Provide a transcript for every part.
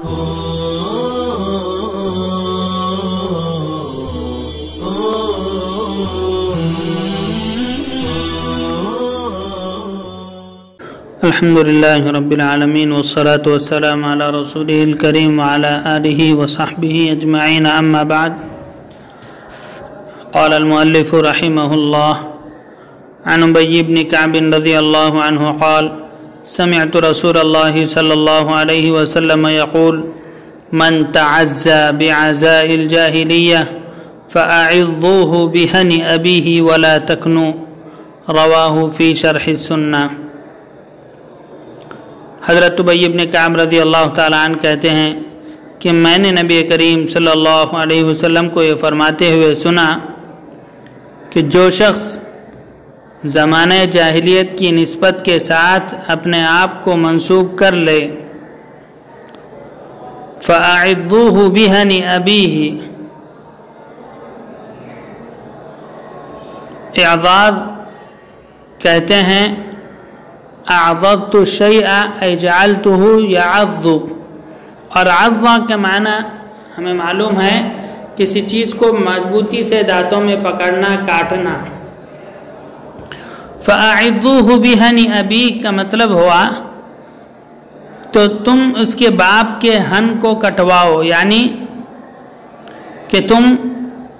الحمدللہ رب العالمین والصلاة والسلام علی رسولہ الکریم وعلی آلہ وصحبہ اجمعین اما بعد قال المؤلف رحمہ اللہ عن ابی بن کعب رضی اللہ عنہ قال سمعت رسول اللہ صلی اللہ علیہ وسلم یقول من تعزى بعزاء الجاہلیہ فأعظوه بہن ابیہ ولا تکنوا رواہ فی شرح السنہ۔ حضرت ابی بن کعب رضی اللہ تعالیٰ عنہ کہتے ہیں کہ میں نے نبی کریم صلی اللہ علیہ وسلم کو یہ فرماتے ہوئے سنا کہ جو شخص زمانہ جاہلیت کی نسبت کے ساتھ اپنے آپ کو منسوب کر لے فَأَعِضُّوهُ بِهَنِ أَبِيهِ، اعضاض کہتے ہیں اعضضت الشیء ای جعلتہ یعض، اور عضا کے معنی ہمیں معلوم ہے کسی چیز کو مضبوطی سے دانتوں میں پکڑنا، کاٹنا۔ فَأَعِضُّوهُ بِهَنِ أَبِيهِ کا مطلب ہوا تو تم اس کے باپ کے ہن کو کٹواؤ، یعنی کہ تم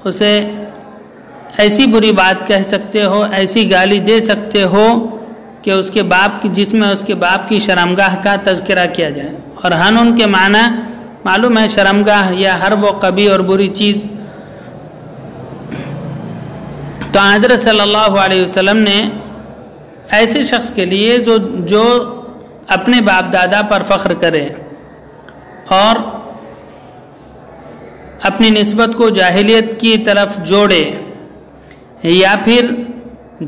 اسے ایسی بری بات کہہ سکتے ہو، ایسی گالی دے سکتے ہو کہ اس کے باپ کی، جس میں اس کے باپ کی شرمگاہ کا تذکرہ کیا جائے۔ اور ہن کے معنی معلوم ہے شرمگاہ یا ہر وہ قبیح اور بری چیز۔ تو حضرت صلی اللہ علیہ وسلم نے ایسے شخص کے لیے جو اپنے باپ دادا پر فخر کرے اور اپنی نسبت کو جاہلیت کی طرف جوڑے یا پھر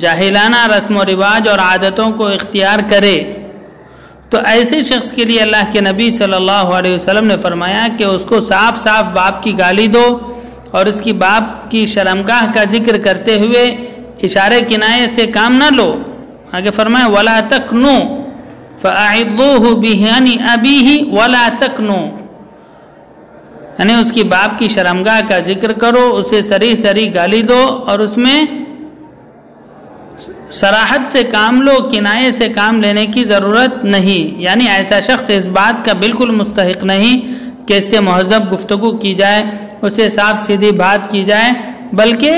جاہلانہ رسم و رواج اور عادتوں کو اختیار کرے، تو ایسے شخص کے لیے اللہ کے نبی صلی اللہ علیہ وسلم نے فرمایا کہ اس کو صاف صاف باپ کی گالی دو اور اس کی باپ کی شرمگاہ کا ذکر کرتے ہوئے اشارے کنایے سے کام نہ لو۔ آگے فرمایا وَلَا تَكْنُوا فَأَعِضُّوهُ بِهَنِ أَبِيهِ وَلَا تَكْنُوا، یعنی اس کی باپ کی شرمگاہ کا ذکر کرو، اسے سری سری گالی دو اور اس میں صراحت سے کام لو، کنایے سے کام لینے کی ضرورت نہیں۔ یعنی ایسا شخص اس بات کا بالکل مستحق نہیں کہ اس سے مہذب گفتگو کی جائے، اسے صاف سیدھی بات کی جائے، بلکہ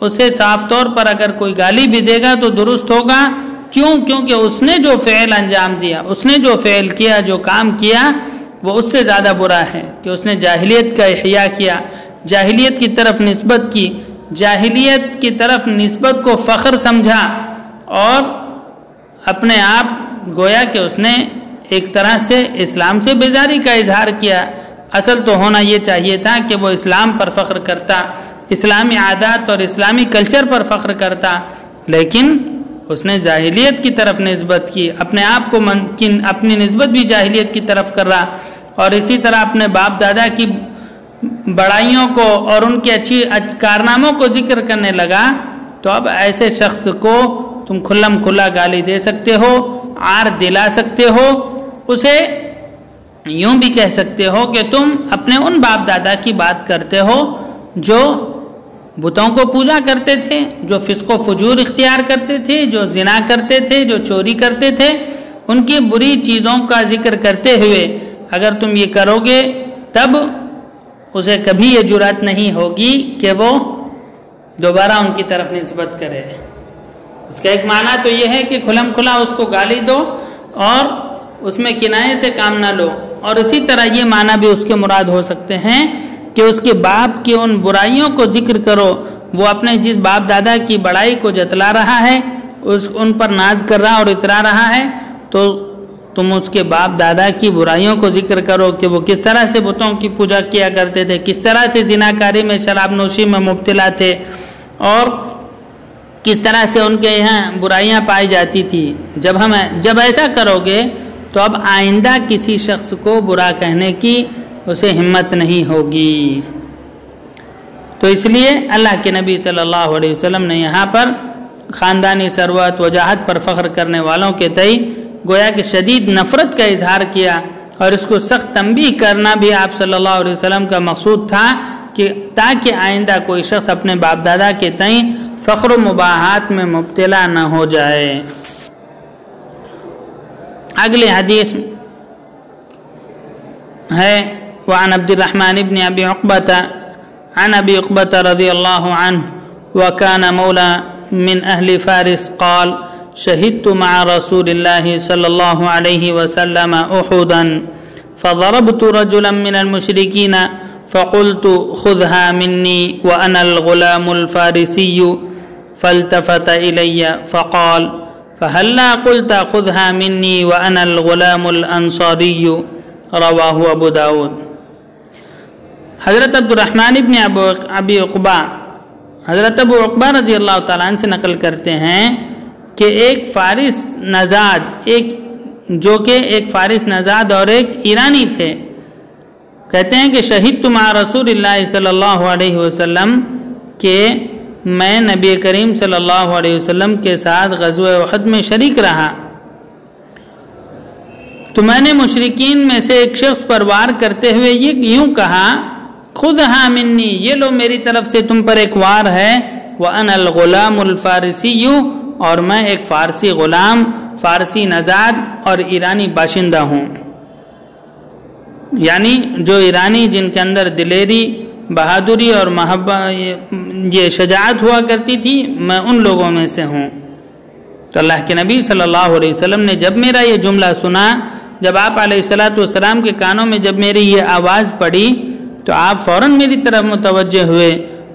اسے صاف طور پر اگر کوئی گالی بھی دے گا تو درست ہوگا۔ کیونکہ اس نے جو فعل انجام دیا، اس نے جو فعل کیا، جو کام کیا، وہ اس سے زیادہ برا ہے کہ اس نے جاہلیت کا احیاء کیا، جاہلیت کی طرف نسبت کی، جاہلیت کی طرف نسبت کو فخر سمجھا اور اپنے آپ گویا کہ اس نے ایک طرح سے اسلام سے بیزاری کا اظہار کیا۔ اصل تو ہونا یہ چاہیے تھا کہ وہ اسلام پر فخر کرتا، اسلامی عادات اور اسلامی کلچر پر فخر کرتا، لیکن اس نے جاہلیت کی طرف نسبت کی، اپنے آپ کو اپنی نسبت بھی جاہلیت کی طرف کر رہا، اور اسی طرح اپنے باپ دادا کی بڑائیوں کو اور ان کے اچھی کارناموں کو ذکر کرنے لگا۔ تو اب ایسے شخص کو تم کھلم کھلا گالی دے سکتے ہو، عار دلا سکتے ہو، اسے یوں بھی کہہ سکتے ہو کہ تم اپنے ان باپ دادا کی بات کرتے ہو جو بتوں کو پوجا کرتے تھے، جو فسق و فجور اختیار کرتے تھے، جو زنا کرتے تھے، جو چوری کرتے تھے، ان کی بری چیزوں کا ذکر کرتے ہوئے اگر تم یہ کرو گے تب اسے کبھی یہ جرأت نہیں ہوگی کہ وہ دوبارہ ان کی طرف نسبت کرے۔ اس کا ایک معنی تو یہ ہے کہ کھلم کھلا اس کو گالی دو اور اس میں کنایے سے کام نہ لو، اور اسی طرح یہ معنی بھی اس کے مراد ہو سکتے ہیں کہ اس کے باپ کی ان برائیوں کو ذکر کرو، وہ اپنے جس باپ دادا کی بڑائی کو جتلا رہا ہے، ان پر ناز کر رہا اور اترا رہا ہے، تو تم اس کے باپ دادا کی برائیوں کو ذکر کرو کہ وہ کس طرح سے بتوں کی پوجا کیا کرتے تھے، کس طرح سے زناکاری میں، شراب نوشی میں مبتلا تھے، اور کس طرح سے ان کے یہاں برائیاں پائی جاتی تھی۔ جب ایسا کرو گے تو اب آئندہ کسی شخص کو برا کہنے کی اسے ہمت نہیں ہوگی۔ تو اس لیے اللہ کے نبی صلی اللہ علیہ وسلم نے یہاں پر خاندانی ثروت وجاہت پر فخر کرنے والوں کے تئیں گویا کہ شدید نفرت کا اظہار کیا اور اس کو سخت تنبیہ کرنا بھی آپ صلی اللہ علیہ وسلم کا مقصود تھا کہ تاکہ آئندہ کوئی شخص اپنے باپ دادا کے تئیں فخر و مباحات میں مبتلا نہ ہو جائے۔ اگلی حدیث ہے وعن عبد الرحمن بن ابی عقبۃ عن ابی عقبۃ رضی اللہ عنہ وكان مولى من اہل فارس قال شهدت مع رسول الله صلى الله عليه وسلم احدا فضربت رجلا من المشركين فقلت خذها مني وانا الغلام الفارسي فالتفت الي فقال فهلا قلت خذها مني وانا الغلام الانصاري رواہ ابو داود۔ حضرت عبد الرحمن ابن ابی عقبہ حضرت ابو عقبہ رضی اللہ تعالیٰ عنہ سے نقل کرتے ہیں کہ ایک فارس نژاد اور ایک ایرانی تھے، کہتے ہیں کہ شہدت مع رسول اللہ صلی اللہ علیہ وسلم کہ میں نبی کریم صلی اللہ علیہ وسلم کے ساتھ غزوہ احد میں شریک رہا، تو میں نے مشرکین میں سے ایک شخص پر وار کرتے ہوئے یہ یوں کہا خذھا منی، یہ لو میری طرف سے تم پر ایک وار ہے، وَأَنَا الْغُلَامُ الْفَارِسِيُّ، اور میں ایک فارسی غلام، فارسی نژاد اور ایرانی باشندہ ہوں، یعنی جو ایرانی جن کے اندر دلیری، بہادری اور یہ شجاعت ہوا کرتی تھی، میں ان لوگوں میں سے ہوں۔ تو اللہ کے نبی صلی اللہ علیہ وسلم نے جب میرا یہ جملہ سنا، جب آپ علیہ السلام کے کانوں میں جب میری یہ آواز پڑی تو آپ فوراً میری طرف متوجہ ہوئے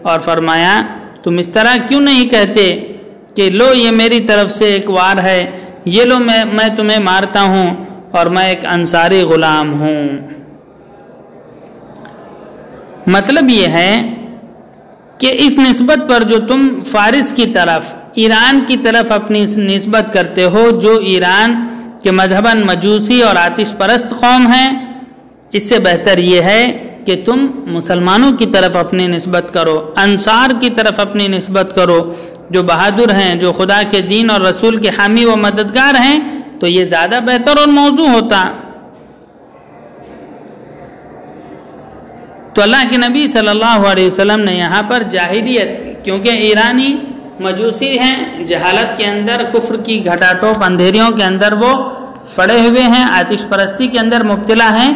اور فرمایا تم اس طرح کیوں نہیں کہتے کہ لو یہ میری طرف سے ایک وار ہے، یہ لو میں تمہیں مارتا ہوں اور میں ایک انصاری غلام ہوں۔ مطلب یہ ہے کہ اس نسبت پر جو تم فارس کی طرف، ایران کی طرف اپنی نسبت کرتے ہو، جو ایران کے مذہباً مجوسی اور آتش پرست قوم ہیں، اس سے بہتر یہ ہے کہ تم مسلمانوں کی طرف اپنی نسبت کرو، انصار کی طرف اپنی نسبت کرو، جو بہادر ہیں، جو خدا کے دین اور رسول کے حامی و مددگار ہیں، تو یہ زیادہ بہتر اور موضوع ہوتا۔ تو اللہ کے نبی صلی اللہ علیہ وسلم نے یہاں پر جاہلیت، کیونکہ ایرانی مجوسی ہیں، جہالت کے اندر، کفر کی گھٹا ٹوپ اندھیریوں کے اندر وہ پڑے ہوئے ہیں، آتش پرستی کے اندر مبتلا ہیں،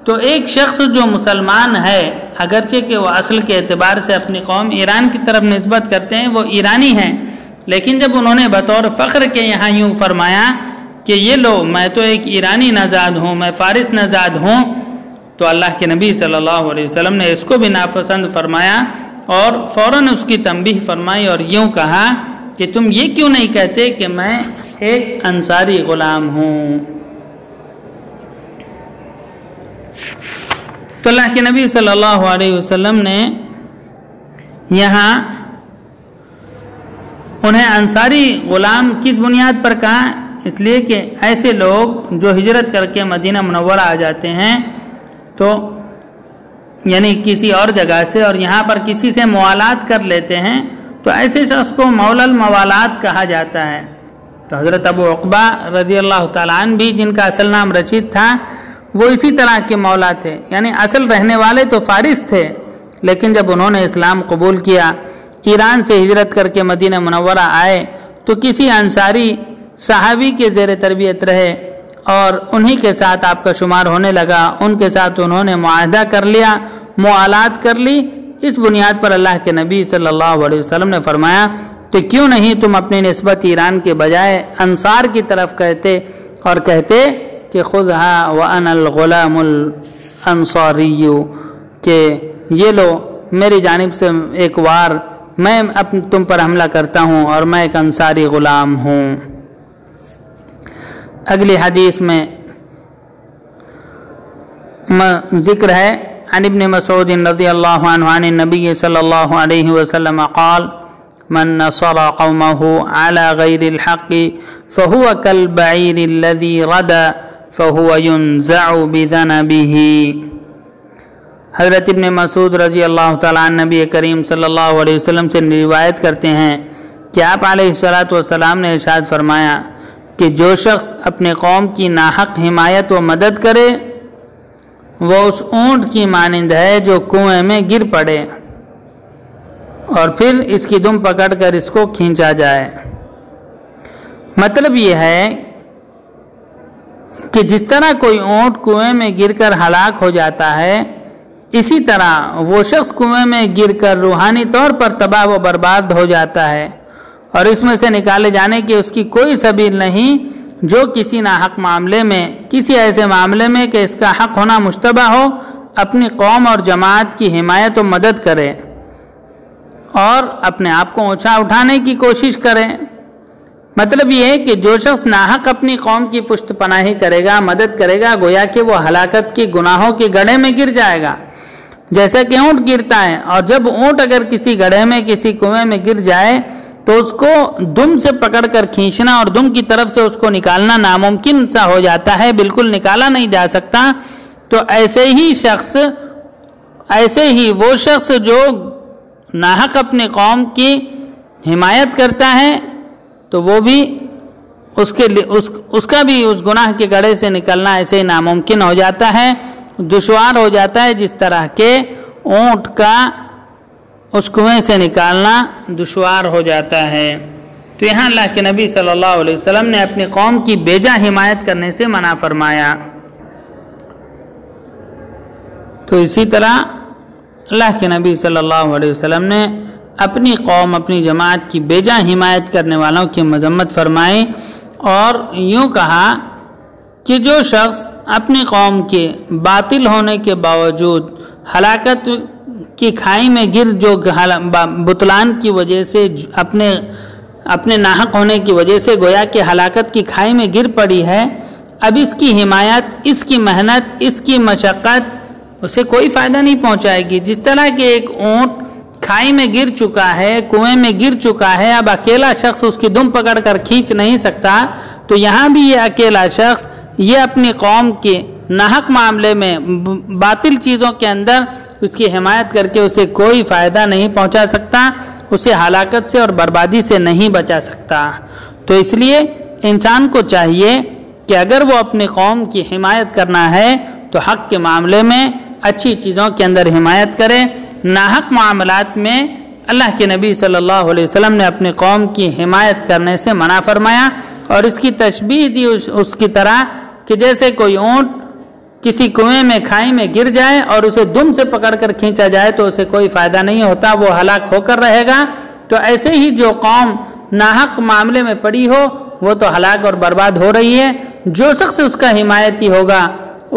تو ایک شخص جو مسلمان ہے، اگرچہ کہ وہ اصل کے اعتبار سے اپنی قوم ایران کی طرف نسبت کرتے ہیں، وہ ایرانی ہیں، لیکن جب انہوں نے بطور فخر کے یہاں یوں فرمایا کہ یہ لو میں تو ایک ایرانی نژاد ہوں، میں فارس نژاد ہوں، تو اللہ کے نبی صلی اللہ علیہ وسلم نے اس کو بھی ناپسند فرمایا اور فوراً اس کی تنبیہ فرمائی اور یوں کہا کہ تم یہ کیوں نہیں کہتے کہ میں ایک انصاری غلام ہوں۔ تو اللہ کے نبی صلی اللہ علیہ وسلم نے یہاں انہیں انصاری غلام کس بنیاد پر کہا؟ اس لیے کہ ایسے لوگ جو ہجرت کر کے مدینہ منورہ آ جاتے ہیں، تو یعنی کسی اور جگہ سے، اور یہاں پر کسی سے موالات کر لیتے ہیں، تو ایسے شخص کو مولا الموالات کہا جاتا ہے۔ تو حضرت ابو عقبہ رضی اللہ تعالیٰ عنہ بھی، جن کا اصل نام رشید تھا، وہ اسی طرح کے مولا تھے، یعنی اصل رہنے والے تو فارس تھے، لیکن جب انہوں نے اسلام قبول کیا، ایران سے ہجرت کر کے مدینہ منورہ آئے، تو کسی انصاری صحابی کے زیر تربیت رہے اور انہی کے ساتھ آپ کا شمار ہونے لگا، ان کے ساتھ انہوں نے معاہدہ کر لیا، موالات کر لی۔ اس بنیاد پر اللہ کے نبی صلی اللہ علیہ وسلم نے فرمایا کہ کیوں نہیں تم اپنی نسبت ایران کے بجائے انصار کی طرف کہتے اور کہتے کہ خذھا وانا الغلام الانصاری، کہ یہ لو میری جانب سے ایک وار، میں تم پر حملہ کرتا ہوں اور میں ایک انصاری غلام ہوں۔ اگلی حدیث میں ذکر ہے عن ابن مسعود رضی اللہ عنہ عن النبی صلی اللہ علیہ وسلم قال من نصر قومه على غیر الحق فهو كالبعیر الذي ردا فهو ينزع بذنبه۔ حضرت ابن مسعود رضی اللہ تعالیٰ عنہ نبی کریم صلی اللہ علیہ وسلم سے روایت کرتے ہیں کہ آپ علیہ السلام نے ارشاد فرمایا کہ جو شخص اپنے قوم کی ناحق حمایت و مدد کرے وہ اس اونٹ کی مانند ہے جو کنویں میں گر پڑے اور پھر اس کی دم پکڑ کر اس کو کھینچا جائے۔ مطلب یہ ہے کہ جس طرح کوئی اونٹ کنویں میں گر کر ہلاک ہو جاتا ہے، اسی طرح وہ شخص کنویں میں گر کر روحانی طور پر تباہ و برباد ہو جاتا ہے، اور اس میں سے نکالے جانے کی اس کی کوئی سبیل نہیں جو کسی ناحق معاملے میں، کسی ایسے معاملے میں کہ اس کا حق ہونا مشتبہ ہو، اپنی قوم اور جماعت کی حمایت و مدد کرے اور اپنے آپ کو اونچا اٹھانے کی کوشش کرے۔ مطلب یہ ہے کہ جو شخص ناحق اپنی قوم کی پشت پناہی کرے گا، مدد کرے گا، گویا کہ وہ ہلاکت کی گناہوں کے گڑھے میں گر جائے گا، جیسا کہ اونٹ گرتا ہے۔ اور جب اونٹ اگر کسی گڑھے میں، کسی کنویں میں گر جائے تو اس کو دم سے پکڑ کر کھینچنا اور دم کی طرف سے اس کو نکالنا ناممکن سا ہو جاتا ہے، بالکل نکالا نہیں جا سکتا۔ تو ایسے ہی وہ شخص جو ناحق اپنی قوم کی حمایت کرتا ہے تو وہ بھی اس کا بھی اس گناہ کے گڑھے سے نکلنا ایسے ہی ناممکن ہو جاتا ہے، دشوار ہو جاتا ہے، جس طرح کے اونٹ کا اس کنویں سے نکالنا دشوار ہو جاتا ہے۔ تو یہاں اللہ کے نبی صلی اللہ علیہ وسلم نے اپنی قوم کی بیجا حمایت کرنے سے منع فرمایا۔ تو اسی طرح اللہ کے نبی صلی اللہ علیہ وسلم نے اپنی قوم، اپنی جماعت کی بیجا حمایت کرنے والوں کی مذمت فرمائی اور یوں کہا کہ جو شخص اپنی قوم کے باطل ہونے کے باوجود ہلاکت کی کھائی میں گر، جو بطلان کی وجہ سے، اپنے ناحق ہونے کی وجہ سے گویا کہ ہلاکت کی کھائی میں گر پڑی ہے، اب اس کی حمایت، اس کی محنت، اس کی مشقت اسے کوئی فائدہ نہیں پہنچائے گی۔ جس طرح کہ ایک اونٹ کھائی میں گر چکا ہے، کنویں میں گر چکا ہے، اب اکیلا شخص اس کی دم پکڑ کر کھینچ نہیں سکتا، تو یہاں بھی یہ اکیلا شخص یہ اپنی قوم کے ناحق معاملے میں، باطل چیزوں کے اندر اس کی حمایت کر کے اسے کوئی فائدہ نہیں پہنچا سکتا، اسے ہلاکت سے اور بربادی سے نہیں بچا سکتا۔ تو اس لیے انسان کو چاہیے کہ اگر وہ اپنی قوم کی حمایت کرنا ہے تو حق کے معاملے میں اچھی چیزوں کے اندر حمایت کرے، ناحق معاملات میں اللہ کے نبی صلی اللہ علیہ وسلم نے اپنی قوم کی حمایت کرنے سے منع فرمایا، اور اس کی تشبیہ دی اس کی طرح کہ جیسے کوئی اونٹ کسی کنویں میں، کھائی میں گر جائے اور اسے دم سے پکڑ کر کھینچا جائے تو اسے کوئی فائدہ نہیں ہوتا، وہ ہلاک ہو کر رہے گا۔ تو ایسے ہی جو قوم ناحق معاملے میں پڑی ہو وہ تو ہلاک اور برباد ہو رہی ہے، جو شخص اس کا حمایتی ہوگا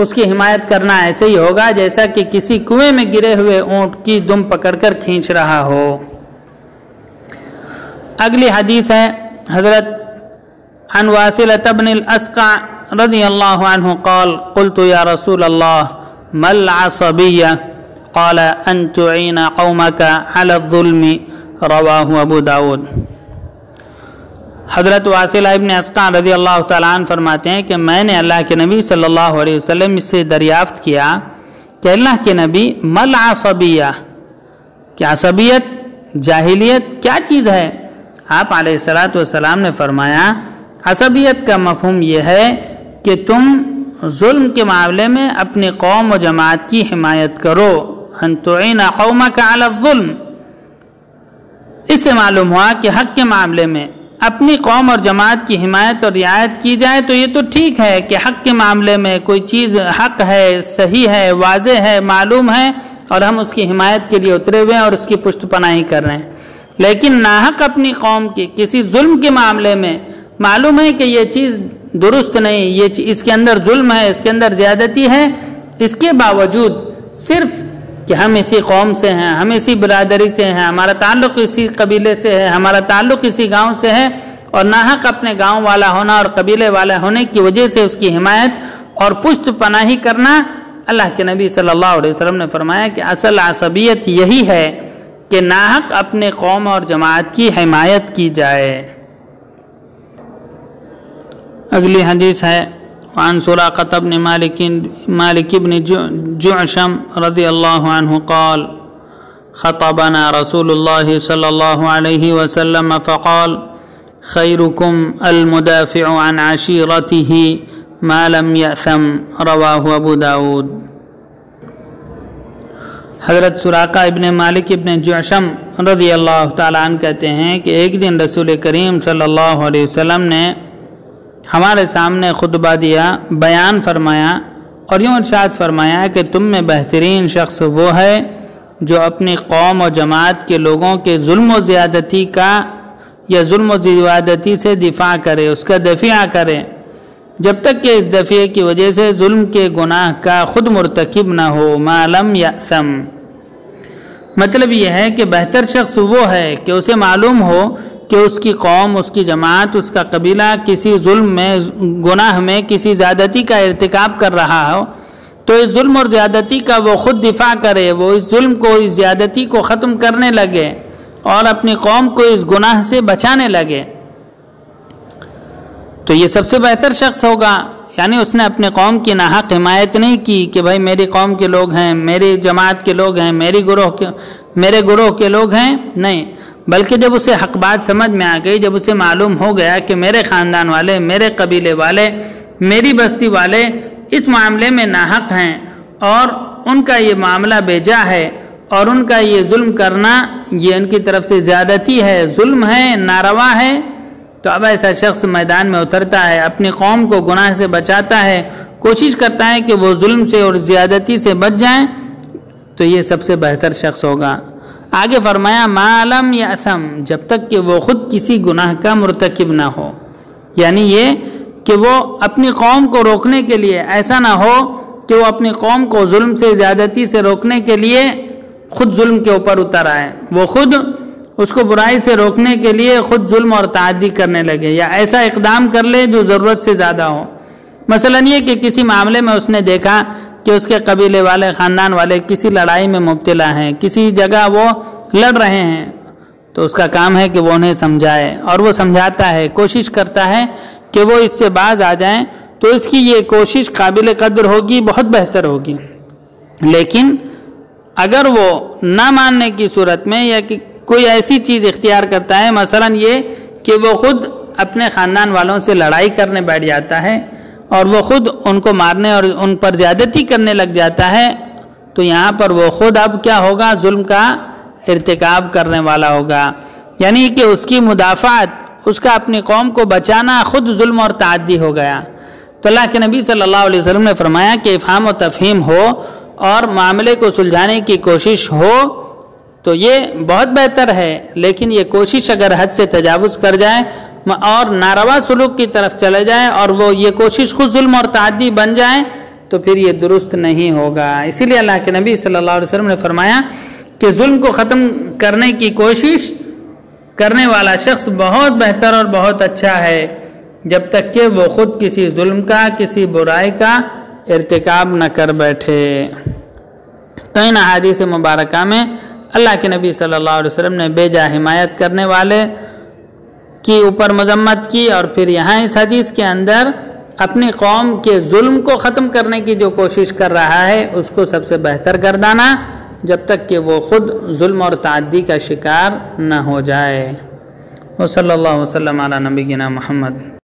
اس کی حمایت کرنا ایسے ہی ہوگا جیسا کہ کسی کنویں میں گرے ہوئے اونٹ کی دم پکڑ کر کھینچ رہا ہو۔ اگلی حدیث ہے حضرت عن واصلة بن الأسقع رضی اللہ عنہ قال قلت یا رسول اللہ ما العصبیہ قال ان تعین قومك على الظلم رواہ ابو داود۔ حضرت واصلہ ابن اسقع رضی اللہ تعالیٰ عنہ فرماتے ہیں کہ میں نے اللہ کے نبی صلی اللہ علیہ وسلم سے دریافت کیا کہ اللہ کے نبی ما العصبیہ، کہ عصبیت، جاہلیت کیا چیز ہے؟ آپ علیہ السلام نے فرمایا عصبیت کا مفہوم یہ ہے کہ تم ظلم کے معاملے میں اپنی قوم و جماعت کی حمایت کرو، ان تعین قومک علی الظلم۔ اس سے معلوم ہوا کہ حق کے معاملے میں اپنی قوم اور جماعت کی حمایت اور رعایت کی جائے تو یہ تو ٹھیک ہے کہ حق کے معاملے میں کوئی چیز حق ہے، صحیح ہے، واضح ہے، معلوم ہے اور ہم اس کی حمایت کے لیے اترے ہوئے ہیں اور اس کی پشت پناہی کر رہے ہیں، لیکن ناحق اپنی قوم کے کسی ظلم کے معاملے میں معلوم ہے کہ یہ چیز درست نہیں، یہ اس کے اندر ظلم ہے، اس کے اندر زیادتی ہے، اس کے باوجود صرف کہ ہم اسی قوم سے ہیں، ہم اسی برادری سے ہیں، ہمارا تعلق اسی قبیلے سے ہے، ہمارا تعلق اسی گاؤں سے ہے، اور ناحق اپنے گاؤں والا ہونا اور قبیلے والا ہونے کی وجہ سے اس کی حمایت اور پشت پناہی کرنا، اللہ کے نبی صلی اللہ علیہ وسلم نے فرمایا کہ اصل عصبیت یہی ہے کہ ناحق اپنے قوم اور جماعت کی حمایت کی جائے۔ اگلی حدیث ہے وعن سراقة بن مالك بن جعشم رضی اللہ عنہ قال خطبنا رسول اللہ صلی اللہ علیہ وسلم فقال خيركم المدافع عن عشيرته ما لم يأثم رواہ ابو داود۔ حضرت سراقہ ابن مالک ابن جعشم رضی اللہ تعالیٰ عنہ کہتے ہیں کہ ایک دن رسول کریم صلی اللہ علیہ وسلم نے ہمارے سامنے خطبہ دیا، بیان فرمایا اور یوں ارشاد فرمایا کہ تم میں بہترین شخص وہ ہے جو اپنی قوم و جماعت کے لوگوں کے ظلم و زیادتی کا یا ظلم و زیادتی سے دفاع کرے، اس کا دفاع کرے، جب تک کہ اس دفعے کی وجہ سے ظلم کے گناہ کا خود مرتکب نہ ہو، ما لم یأثم۔ مطلب یہ ہے کہ بہتر شخص وہ ہے کہ اسے معلوم ہو کہ اس کی قوم، اس کی جماعت، اس کا قبیلہ کسی ظلم میں، گناہ میں، کسی زیادتی کا ارتکاب کر رہا ہو، تو اس ظلم اور زیادتی کا وہ خود دفاع کرے، وہ اس ظلم کو، اس زیادتی کو ختم کرنے لگے اور اپنی قوم کو اس گناہ سے بچانے لگے، تو یہ سب سے بہتر شخص ہوگا۔ یعنی اس نے اپنے قوم کی ناحق حمایت نہیں کی کہ بھائی میری قوم کے لوگ ہیں، میری جماعت کے لوگ ہیں، میرے گروہ کے لوگ ہیں، نہیں، بلکہ جب اسے حق بات سمجھ میں آ گئی، جب اسے معلوم ہو گیا کہ میرے خاندان والے، میرے قبیلے والے، میری بستی والے اس معاملے میں ناحق ہیں اور ان کا یہ معاملہ بیجا ہے اور ان کا یہ ظلم کرنا یہ ان کی طرف سے زیادتی ہے، ظلم ہے، ناروا ہے، تو اب ایسا شخص میدان میں اترتا ہے، اپنی قوم کو گناہ سے بچاتا ہے، کوشش کرتا ہے کہ وہ ظلم سے اور زیادتی سے بچ جائیں، تو یہ سب سے بہتر شخص ہوگا۔ آگے فرمایا ما لم یأثم، جب تک کہ وہ خود کسی گناہ کا مرتکب نہ ہو، یعنی یہ کہ وہ اپنی قوم کو روکنے کے لیے، ایسا نہ ہو کہ وہ اپنی قوم کو ظلم سے، زیادتی سے روکنے کے لیے خود ظلم کے اوپر اتر آئے، وہ خود اس کو برائی سے روکنے کے لیے خود ظلم اور تعدی کرنے لگے، یا ایسا اقدام کر لے جو ضرورت سے زیادہ ہو۔ مثلا یہ کہ کسی معاملے میں اس نے دیکھا کہ اس کے قبیلے والے، خاندان والے کسی لڑائی میں مبتلا ہیں، کسی جگہ وہ لڑ رہے ہیں، تو اس کا کام ہے کہ وہ انہیں سمجھائے، اور وہ سمجھاتا ہے، کوشش کرتا ہے کہ وہ اس سے باز آ جائیں، تو اس کی یہ کوشش قابل قدر ہوگی، بہت بہتر ہوگی۔ لیکن اگر وہ نہ ماننے کی صورت میں یا کہ کوئی ایسی چیز اختیار کرتا ہے، مثلا یہ کہ وہ خود اپنے خاندان والوں سے لڑائی کرنے بیٹھ جاتا ہے اور وہ خود ان کو مارنے اور ان پر زیادتی کرنے لگ جاتا ہے، تو یہاں پر وہ خود اب کیا ہوگا؟ ظلم کا ارتکاب کرنے والا ہوگا، یعنی کہ اس کی مدافعت، اس کا اپنی قوم کو بچانا خود ظلم اور تعدی ہو گیا۔ تو اللہ کے نبی صلی اللہ علیہ وسلم نے فرمایا کہ افہام و تفہیم ہو اور معاملے کو سلجھانے کی کوشش ہو تو یہ بہت بہتر ہے، لیکن یہ کوشش اگر حد سے تجاوز کر جائے اور ناروا سلوک کی طرف چلے جائے اور وہ یہ کوشش خود ظلم اور تعدی بن جائے تو پھر یہ درست نہیں ہوگا۔ اسی لیے اللہ کے نبی صلی اللہ علیہ وسلم نے فرمایا کہ ظلم کو ختم کرنے کی کوشش کرنے والا شخص بہت بہتر اور بہت اچھا ہے، جب تک کہ وہ خود کسی ظلم کا، کسی برائی کا ارتکاب نہ کر بیٹھے۔ تو ان احادیث مبارکہ میں اللہ کے نبی صلی اللہ علیہ وسلم نے بے جا حمایت کرنے والے کی اوپر مذمت کی، اور پھر یہاں اس حدیث کے اندر اپنی قوم کے ظلم کو ختم کرنے کی جو کوشش کر رہا ہے اس کو سب سے بہتر گردانا، جب تک کہ وہ خود ظلم اور تعدی کا شکار نہ ہو جائے۔ وصلی اللہ وسلم علی نبینا محمد۔